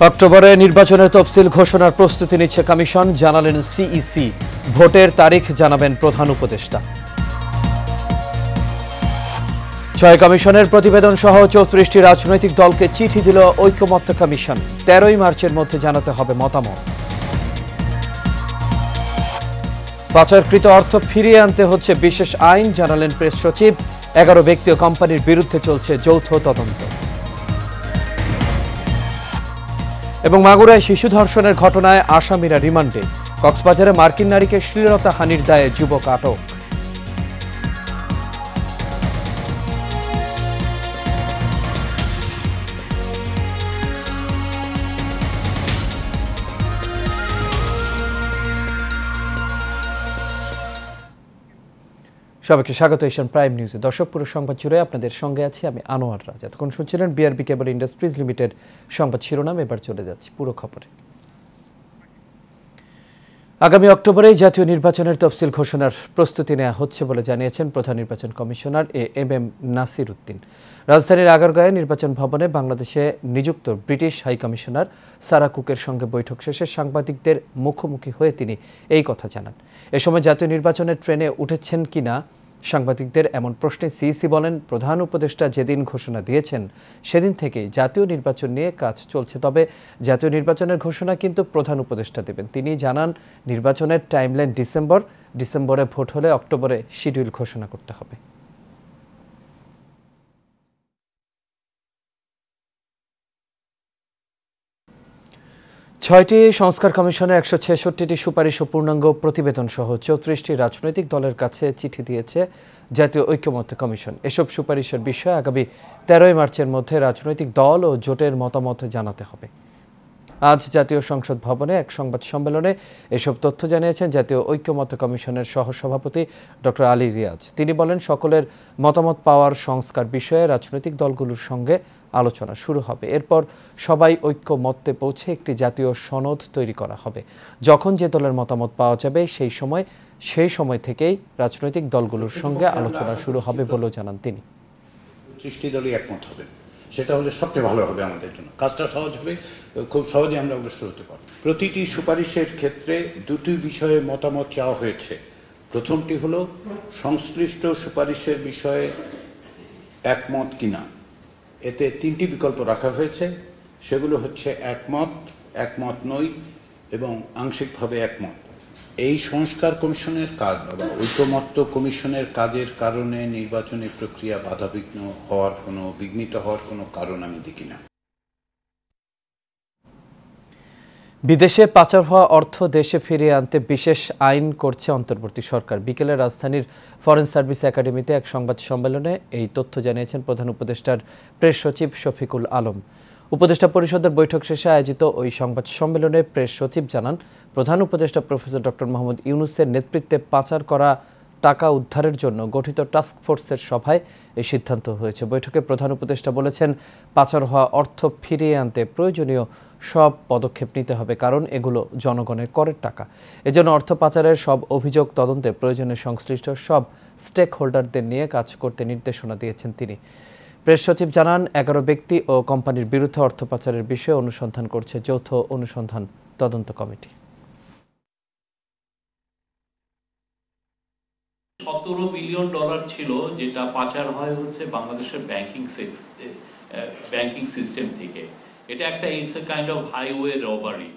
অক্টোবরে নির্বাচনের তফসিল ঘোষণার প্রস্তুতি নিচ্ছে কমিশন, জানালেন সিইসি। ভোটের তারিখ জানাবেন প্রধান উপদেষ্টা। ৬ কমিশনের প্রতিবেদন সহ ৩৪টি রাজনৈতিক দলকে চিঠি দিল ঐকমত্য কমিশন। ১৩ মার্চের মধ্যে জানাতে হবে মতামত। পাচারকৃত অর্থ ফিরিয়ে আনতে হচ্ছে বিশেষ আইন, জানালেন প্রেস সচিব। ১১ ব্যক্তি ও কোম্পানির বিরুদ্ধে চলছে যৌথ তদন্ত। এবং মাগুরায় শিশু ধর্ষণের ঘটনায় আসামিরা রিমান্ডে। কক্সবাজারে মার্কিন নারীকে শ্লীলতাহানির দায়ে যুবক আটক। সবাইকে স্বাগত এশিয়ান প্রাইম নিউজে। দর্শক, পুরো সংবাদ জুড়ে আপনাদের সঙ্গে আছি আমি আনোয়ার রাজ। এতক্ষণ শুনছিলেন বিআরবি কেবল ইন্ডাস্ট্রিজ লিমিটেড সংবাদ শিরোনাম। এবার চলে যাচ্ছি পুরো খবরে। আগামী অক্টোবরেই জাতীয় নির্বাচনের তফসিল ঘোষণার প্রস্তুতি নেওয়া হচ্ছে বলে জানিয়েছেন প্রধান নির্বাচন কমিশনার এম নাসির উদ্দিন। রাজধানীর আগারগাঁয়ে নির্বাচন ভবনে বাংলাদেশে নিযুক্ত ব্রিটিশ হাই কমিশনার সারা কুকের সঙ্গে বৈঠক শেষে সাংবাদিকদের মুখোমুখি হয়ে তিনি এই কথা জানান। এ সময় জাতীয় নির্বাচনের ট্রেনে উঠেছেন কিনা সাংবাদিকদের এমন প্রশ্নে সিইসি বলেন, প্রধান উপদেষ্টা যেদিন ঘোষণা দিয়েছেন সেদিন থেকেই জাতীয় নির্বাচন নিয়ে কাজ চলছে। তবে জাতীয় নির্বাচনের ঘোষণা কিন্তু প্রধান উপদেষ্টা দেবেন। তিনি জানান, নির্বাচনের টাইমলাইন ডিসেম্বরে ভোট হলে অক্টোবরে শিডিউল ঘোষণা করতে হবে। ছয়টি সংস্কার কমিশনের ১৬৬টি সুপারিশ ও পূর্ণাঙ্গ প্রতিবেদন সহ ৩৪টি রাজনৈতিক দলের কাছে চিঠি দিয়েছে জাতীয় ঐকমত্য কমিশন। এসব সুপারিশের বিষয়ে আগামী ১৩ মার্চের মধ্যে রাজনৈতিক দল ও জোটের মতামত জানাতে হবে। আজ জাতীয় সংসদ ভবনে এক সংবাদ সম্মেলনে এসব তথ্য জানিয়েছেন জাতীয় ঐকমত্য কমিশনের সহসভাপতি ডক্টর আলী রিয়াজ। তিনি বলেন, সকলের মতামত পাওয়ার সংস্কার বিষয়ে রাজনৈতিক দলগুলোর সঙ্গে আলোচনা শুরু হবে। এরপর সবাই ঐক্যমত্যে পৌঁছে একটি জাতীয় সনদ তৈরি করা হবে। যখন যে দলের মতামত পাওয়া যাবে সেই সময় থেকেই রাজনৈতিক দলগুলোর সঙ্গে আলোচনা শুরু হবে বলেও জানান তিনি। ৩০টি দলই একমত হবে, সেটা হলে সবচেয়ে ভালো হবে আমাদের জন্য। কাজটা সহজ হবে, খুব সহজে আমরা অগ্রসর হতে পারব। প্রতিটি সুপারিশের ক্ষেত্রে দুটি বিষয়ে মতামত চাওয়া হয়েছে। প্রথমটি হলো সংশ্লিষ্ট সুপারিশের বিষয়ে একমত কিনা। এতে ৩টি বিকল্প রাখা হয়েছে। সেগুলো হচ্ছে একমত, একমত নই এবং আংশিকভাবে একমত। এই সংস্কার কমিশনের কাজ বা ঐকমত্য কমিশনের কাজের কারণে নির্বাচনী প্রক্রিয়া বিঘ্নিত হওয়ার কোনো কারণ আমি দেখি না। বিদেশে পাচার হওয়া অর্থ দেশে ফিরিয়ে আনতে বিশেষ আইন করছে অন্তর্বর্তী সরকার। বিকেলে রাজধানীর ফরেন সার্ভিস একাডেমিতে এক সংবাদ সম্মেলনে এই তথ্য জানিয়েছেন প্রধান উপদেষ্টার প্রেস সচিব শফিকুল আলম। উপদেষ্টা পরিষদের বৈঠক শেষে আয়োজিত ওই সংবাদ সম্মেলনে প্রেস সচিব জানান, প্রধান উপদেষ্টা প্রফেসর ডক্টর মোহাম্মদ ইউনূসের নেতৃত্বে পাচার করা টাকা উদ্ধারের জন্য গঠিত টাস্কফোর্সের সভায় এই সিদ্ধান্ত হয়েছে। বৈঠকে প্রধান উপদেষ্টা বলেছেন, পাচার হওয়া অর্থ ফিরিয়ে আনতে প্রয়োজনীয় সব পদক্ষেপ নিতে হবে, কারণ এগুলো জনগণের করের টাকা। এজন্য অর্থ পাচারের সব অভিযোগ তদন্তে প্রয়োজনে সংশ্লিষ্ট সব স্টেক হোল্ডারদের নিয়ে কাজ করতে নির্দেশনা দিয়েছেন তিনি। প্রেস সচিব জানান, ১১ ব্যক্তি ও কোম্পানির বিরুদ্ধে অর্থ পাচারের বিষয়ে অনুসন্ধান করছে যৌথ অনুসন্ধান তদন্ত কমিটি। ১৭ বিলিয়ন ডলার ছিল, যেটা পাচার হয় হচ্ছে বাংলাদেশের ব্যাংকিং সিস্টেম থেকে। এটা একটা is a kind of highway robbery.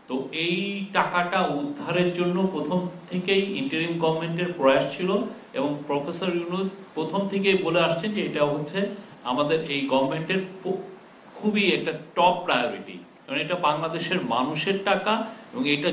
তো এই টাকাটা উদ্ধারের জন্য প্রথম থেকেই ইন্টারিম গভর্নমেন্টের প্রয়াস ছিল এবং প্রফেসর ইউনূস প্রথম থেকেই বলে আসছেন যে এটা হচ্ছে আমাদের এই গভর্নমেন্টের খুবই একটা টপ প্রায়োরিটি, কারণ এটা বাংলাদেশের মানুষের টাকা এবং এটা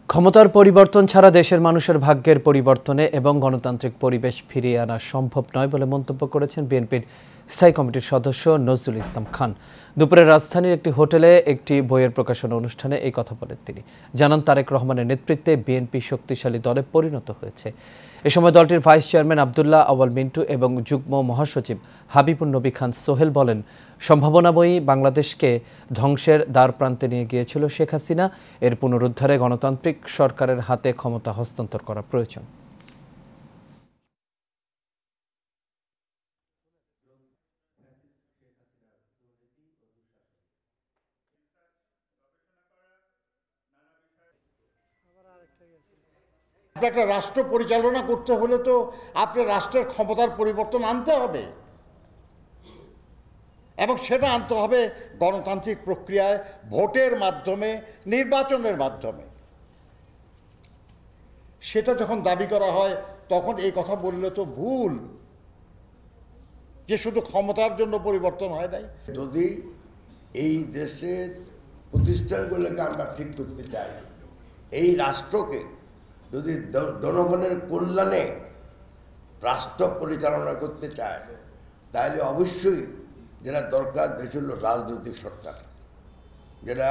ক্ষমতার পরিবর্তন ছাড়া দেশের মানুষের ভাগ্যের পরিবর্তনে এবং গণতান্ত্রিক পরিবেশ ফিরিয়ে আনা সম্ভব নয় বলে মন্তব্য করেছেন বিএনপির স্থায়ী কমিটির সদস্য নজরুল ইসলাম খান। দুপুরে রাজধানীর একটি হোটেলে একটি বইয়ের প্রকাশনা অনুষ্ঠানে এই কথা বলেন তিনি। জানান, তারেক রহমানের নেতৃত্বে বিএনপি শক্তিশালী দলে পরিণত হয়েছে। এ সময় দলটির ভাইস চেয়ারম্যান আব্দুল্লাহ আওয়াল মিন্টু এবং যুগ্ম মহাসচিব হাবিবুন নবী খান সোহেল বলেন, সম্ভাবনাময়ী বাংলাদেশকে ধ্বংসের দ্বারপ্রান্তে নিয়ে গিয়েছিল শেখ হাসিনা। এর পুনরুদ্ধারে গণতান্ত্রিক সরকারের হাতে ক্ষমতা হস্তান্তর করা প্রয়োজন। একটা রাষ্ট্র পরিচালনা করতে হলে তো আপনার রাষ্ট্রের ক্ষমতার পরিবর্তন আনতে হবে, এবং সেটা আনতে হবে গণতান্ত্রিক প্রক্রিয়ায়, ভোটের মাধ্যমে, নির্বাচনের মাধ্যমে। সেটা যখন দাবি করা হয় তখন এই কথা বললে তো ভুল, যে শুধু ক্ষমতার জন্য পরিবর্তন হয় নাই। যদি এই দেশের প্রতিষ্ঠানগুলোকে আমরা ঠিক করতে চাই, এই রাষ্ট্রকে যদি জনগণের কল্যাণে রাষ্ট্র পরিচালনা করতে চায়, তাহলে অবশ্যই যেটা দরকার দেশ হল রাজনৈতিক সরকার, যেটা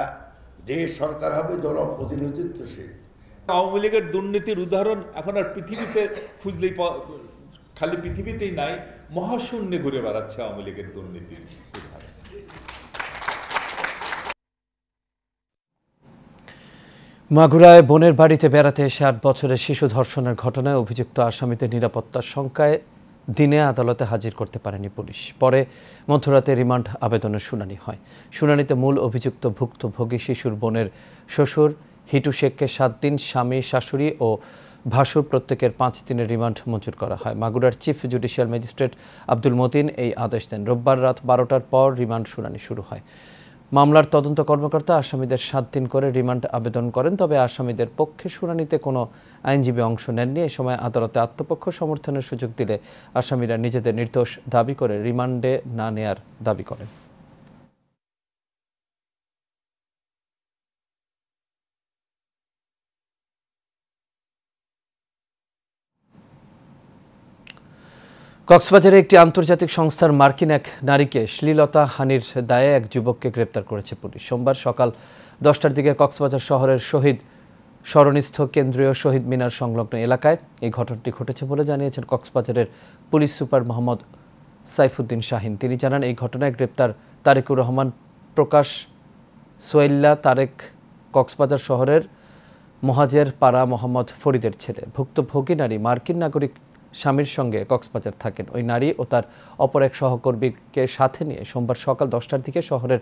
দেশ সরকার হবে জনপ্রতিনিধিত্বশীল। আওয়ামী লীগের দুর্নীতির উদাহরণ এখন আর পৃথিবীতে খুঁজলেই, খালি পৃথিবীতেই নাই, মহাশূন্যে ঘুরে বেড়াচ্ছে আওয়ামী লীগের দুর্নীতির উদাহরণ। মাগুরায় বোনের বাড়িতে বেড়াতে এসে ৮ বছরের শিশু ধর্ষণের ঘটনায় অভিযুক্ত আসামিদের নিরাপত্তার শঙ্কায় দিনে আদালতে হাজির করতে পারেনি পুলিশ। পরে মধ্যরাতে রিমান্ড আবেদনের শুনানি হয়। শুনানিতে মূল অভিযুক্ত ভুক্তভোগী শিশুর বোনের শ্বশুর হিটু শেখকে ৭ দিন, স্বামী, শাশুড়ি ও ভাসুর প্রত্যেকের 5 দিনের রিমান্ড মঞ্জুর করা হয়। মাগুরার chief judicial magistrate Abdul Matin এই আদেশ দেন। রোববার রাত 12টার পর রিমান্ড শুনানি শুরু হয়। মামলার তদন্ত কর্মকর্তা আসামিদের 7 দিন করে রিমান্ড আবেদন করেন, তবে আসামিদের পক্ষে শুনানিতে কোনো আইনজীবী অংশ নেননি। এ সময় আদালতে আত্মপক্ষ সমর্থনের সুযোগ দিলে আসামিরা নিজেদের নির্দোষ দাবি করে রিমান্ডে না নেয়ার দাবি করেন। কক্সবাজারে একটি আন্তর্জাতিক সংস্থার মার্কিন এক নারীকে শ্লীলতাহানির দায়ে এক যুবককে গ্রেপ্তার করেছে পুলিশ। সোমবার সকাল 10টার দিকে কক্সবাজার শহরের শহীদ স্মরণস্থ কেন্দ্রীয় শহীদ মিনার সংলগ্ন এলাকায় এই ঘটনাটি ঘটেছে বলে জানিয়েছেন কক্সবাজারের পুলিশ সুপার মোহাম্মদ সাইফুদ্দিন শাহিন। তিনি জানান, এই ঘটনায় গ্রেপ্তার তারেকুর রহমান প্রকাশ সোয়েল্লা তারেক কক্সবাজার শহরের মহাজের পাড়া মোহাম্মদ ফরিদের ছেলে। ভুক্তভোগী নারী মার্কিন নাগরিক স্বামীর সঙ্গে কক্সবাজার থাকেন। ওই নারী ও তার অপর এক সহকর্মীকে সাথে নিয়ে সোমবার সকাল 10টার দিকে শহরের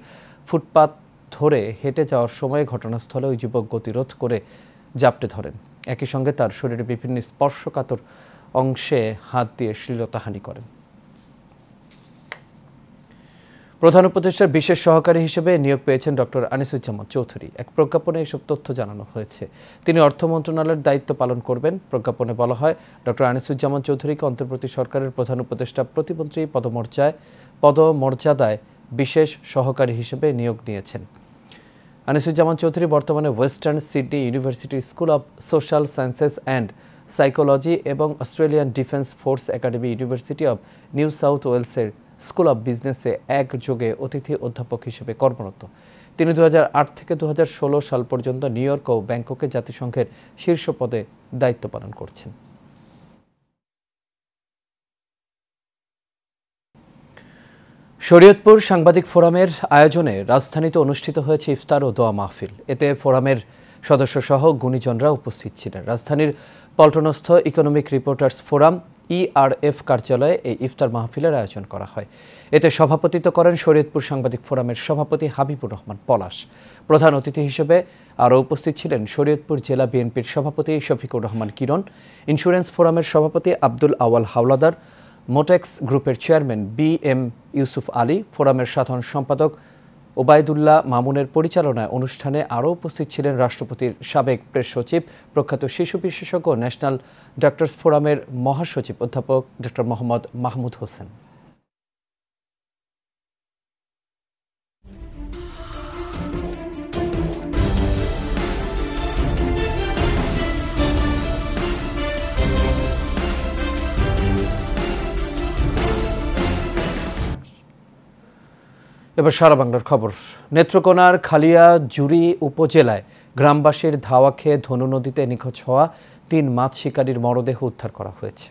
ফুটপাত ধরে হেঁটে যাওয়ার সময় ঘটনাস্থলে ওই যুবক গতিরোধ করে জাপটে ধরেন। একই সঙ্গে তার শরীরে বিভিন্ন স্পর্শকাতর অংশে হাত দিয়ে শ্লীলতাহানি করেন। প্রধান উপদেষ্টার বিশেষ সহকারী হিসেবে নিয়োগ পেয়েছেন ডক্টর আনিসুজ্জামান চৌধুরী। এক প্রজ্ঞাপনে এসব তথ্য জানানো হয়েছে। তিনি অর্থ মন্ত্রণালয়ের দায়িত্ব পালন করবেন। প্রজ্ঞাপনে বলা হয়, ডক্টর আনিসুজ্জামান চৌধুরীকে অন্তর্বর্তী সরকারের প্রধান উপদেষ্টা প্রতিমন্ত্রী পদমর্যাদায় বিশেষ সহকারী হিসেবে নিয়োগ নিয়েছেন। আনিসুজ্জামান চৌধুরী বর্তমানে Western Sydney University School of Social Sciences and Psychology এবং Australian Defence Force Academy University of New South ওয়েলসের স্কুল অব বিজনেসে একযোগে অতিথি অধ্যাপক হিসেবে কর্মরত। তিনি 2008 থেকে 2016 সাল পর্যন্ত নিউ ইয়র্ক ও ব্যাংককে জাতিসংঘের শীর্ষ পদে দায়িত্ব পালন করছেন। শরীয়তপুর সাংবাদিক ফোরামের আয়োজনে রাজধানীতে অনুষ্ঠিত হয়েছে ইফতার ও দোয়া মাহফিল। এতে ফোরামের সদস্যসহ গুণীজনরা উপস্থিত ছিলেন। রাজধানীর পল্টনস্থ ইকোনমিক রিপোর্টার্স ফোরাম ERF কার্যালয়ে এই ইফতার মাহফিলের আয়োজন করা হয়। এতে সভাপতিত্ব করেন শরীয়তপুর সাংবাদিক ফোরামের সভাপতি হাবিবুর রহমান পলাশ। প্রধান অতিথি হিসেবে আরও উপস্থিত ছিলেন শরীয়তপুর জেলা বিএনপির সভাপতি শফিকুর রহমান কিরণ, ইন্স্যুরেন্স ফোরামের সভাপতি আব্দুল আওয়াল হাওলাদার, মোটেক্স গ্রুপের চেয়ারম্যান BM ইউসুফ আলী, ফোরামের সাধারণ সম্পাদক ওবায়দুল্লাহ মামুনের পরিচালনায় অনুষ্ঠানে আরও উপস্থিত ছিলেন রাষ্ট্রপতির সাবেক প্রেস সচিব, প্রখ্যাত শিশু বিশেষজ্ঞ, ন্যাশনাল ডক্টরস ফোরামের মহাসচিব অধ্যাপক ডক্টর মোহাম্মদ মাহমুদ হোসেন। এবার সারা বাংলার খবর। নেত্রকোনার খালিয়াজুড়ি উপজেলায় গ্রামবাসীর ধাওয়া খেয়ে ধনু নদীতে নিখোঁজ হওয়া 3 মাছ শিকারীর মরদেহ উদ্ধার করা হয়েছে।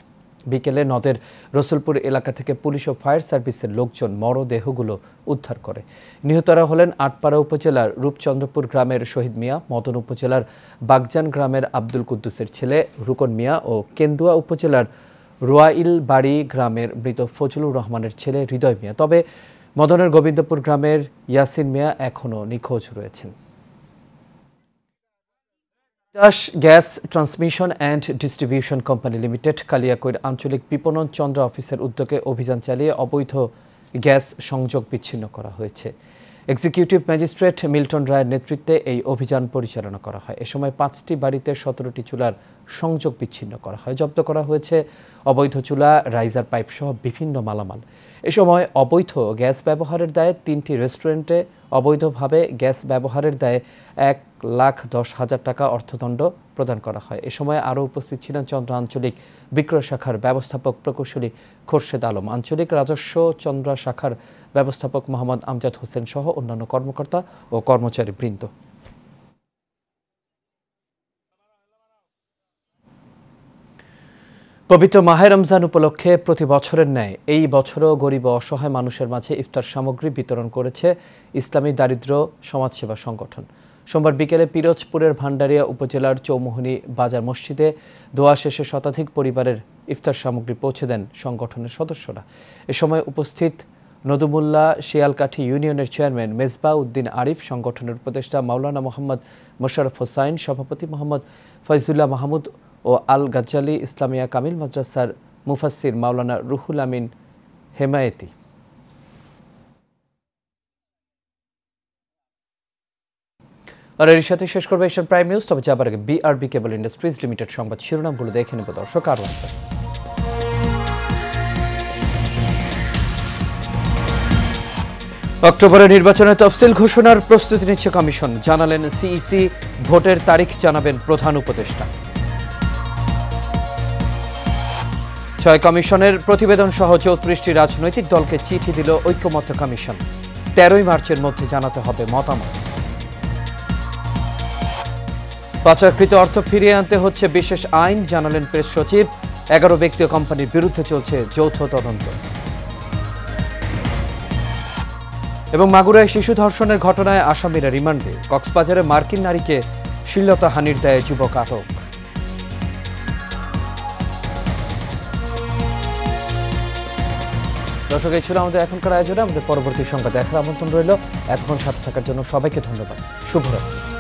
বিকেলে নদের রসুলপুর এলাকা থেকে পুলিশ ও ফায়ার সার্ভিসের লোকজন মরদেহগুলো উদ্ধার করে। নিহতরা হলেন আটপাড়া উপজেলার রূপচন্দ্রপুর গ্রামের শহীদ মিয়া, মদন উপজেলার বাগজান গ্রামের আব্দুল কুদ্দুসের ছেলে রুকন মিয়া ও কেন্দুয়া উপজেলার রোয়াইলবাড়ি গ্রামের মৃত ফজলুর রহমানের ছেলে হৃদয় মিয়া। তবে মদনের গোবিন্দপুর গ্রামের ইয়াসিন মিয়া এখনও নিখোঁজ রয়েছেন। Titas gas transmission and distribution company limited Kaliakair আঞ্চলিক বিপণন চন্দ্র অফিসের উদ্যোগে অভিযান চালিয়ে অবৈধ গ্যাস সংযোগ বিচ্ছিন্ন করা হয়েছে। এক্সিকিউটিভ ম্যাজিস্ট্রেট মিল্টন রায়ের নেতৃত্বে এই অভিযান পরিচালনা করা হয়। এ সময় 5টি বাড়িতে 17টি চুলার সংযোগ বিচ্ছিন্ন করা হয়। জব্দ করা হয়েছে অবৈধ চুলা, রাইজার পাইপ সহ বিভিন্ন মালামাল। এ সময় অবৈধ গ্যাস ব্যবহারের দায়ে 3টি রেস্টুরেন্টে অবৈধভাবে গ্যাস ব্যবহারের দায়ে 1,10,000 টাকা অর্থদণ্ড প্রদান করা হয়। এ সময় আরও উপস্থিত ছিলেন চন্দ্র আঞ্চলিক বিক্রয় শাখার ব্যবস্থাপক প্রকৌশলী খোরশেদ আলম, আঞ্চলিক রাজস্ব চন্দ্র শাখার ব্যবস্থাপক মোহাম্মদ আমজাদ হোসেন সহ অন্যান্য কর্মকর্তা ও কর্মচারী বৃন্দ। পবিত্র মাহে রমজান উপলক্ষে প্রতি বছরের ন্যায় এই বছরও গরিব ও অসহায় মানুষের মাঝে ইফতার সামগ্রী বিতরণ করেছে ইসলামী দারিদ্র্য সমাজসেবা সংগঠন। সোমবার বিকেলে পিরোজপুরের ভান্ডারিয়া উপজেলার চৌমুহনী বাজার মসজিদে দোয়া শেষে শতাধিক পরিবারের ইফতার সামগ্রী পৌঁছে দেন সংগঠনের সদস্যরা। এ সময় উপস্থিত নদুমুল্লাহ শিয়ালকাঠি ইউনিয়নের চেয়ারম্যান মেজবা উদ্দিন আরিফ, সংগঠনের উপদেষ্টা মাওলানা মোহাম্মদ মোশাররফ হোসাইন, সভাপতি মোহাম্মদ ফয়জুল্লাহ মাহমুদ ও আল গাজ্জালি ইসলামিয়া কামিল মাদ্রাসার মুফাসসির মাওলানা রুহুল আমিন হেমায়েতি। আর এর সাথে শেষ করবে এশিয়ান প্রাইম নিউজ। তবে যাবার আগে বিআরবি কেবল ইন্ডাস্ট্রিজ লিমিটেড সংবাদ শিরোনামগুলো দেখে নেব দর্শক। আরও অক্টোবরে নির্বাচনের তফসিল ঘোষণার প্রস্তুতি নিচ্ছে কমিশন, জানালেন সিইসি। ভোটের তারিখ জানাবেন প্রধান উপদেষ্টা। 6 কমিশনের প্রতিবেদন সহ 34টি রাজনৈতিক দলকে চিঠি দিল ঐক্যমত্য কমিশন। 13 মার্চের মধ্যে জানাতে হবে মতামত। পাচারকৃত অর্থ ফিরিয়ে আনতে হচ্ছে বিশেষ আইন, জানালেন প্রেস সচিব। 11 ব্যক্তি ও কোম্পানির বিরুদ্ধে চলছে যৌথ তদন্ত। এবং মাগুরায় শিশু ধর্ষণের ঘটনায় আসামিরা রিমান্ডে, কক্সবাজারে মার্কিন নারীকে শ্লীলতাহানির দায়ে যুবক আটক। দর্শক, এই ছিল আমাদের এখনকার আয়োজনে। আমাদের পরবর্তী সংবাদ দেখার আমন্ত্রণ রইল। এতক্ষণ সাথে থাকার জন্য সবাইকে ধন্যবাদ। শুভরাত্রি।